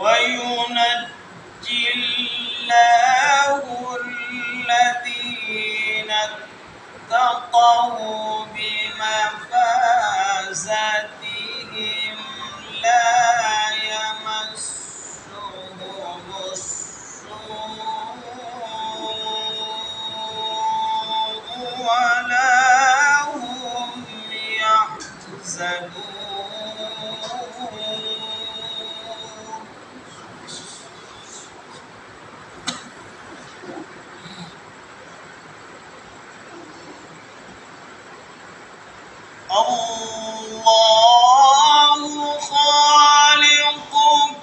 وينجي الله الذين اتقوا بمفازتهم لا يمسهم السوء ولا هم يحزنون. الله خالق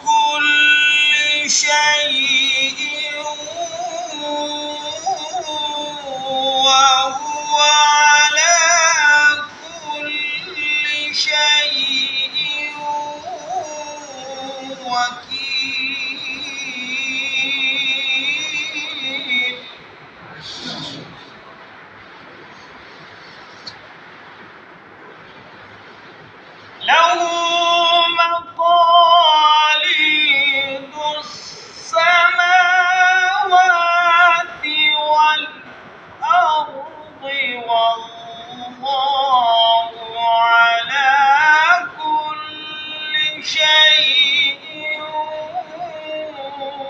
كل شيء وهو على كل شيء وكيل. له مقاليد السماوات والأرض والله على كل شيء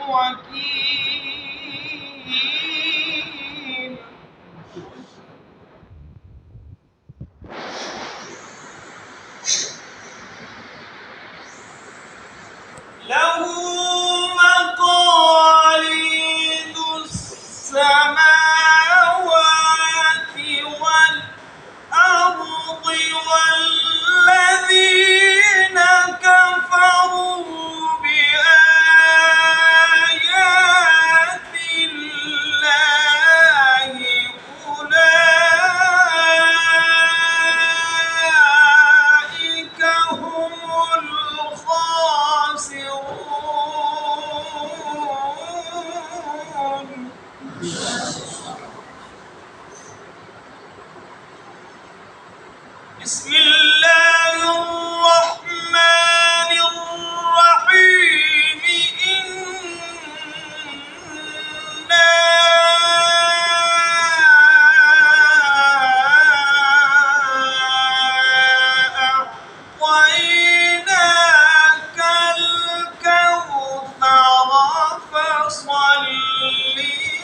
وكيل. له مقاليد السماوات والأرض والذين كفروا بآيات الله أولئك هم الخاسرون. بسم الله الرحمن الرحيم. إنا أعطيناك الكوثر فصل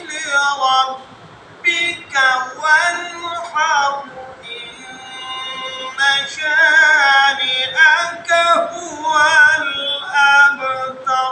لربك وانحر إن شانئك هو الأبتر.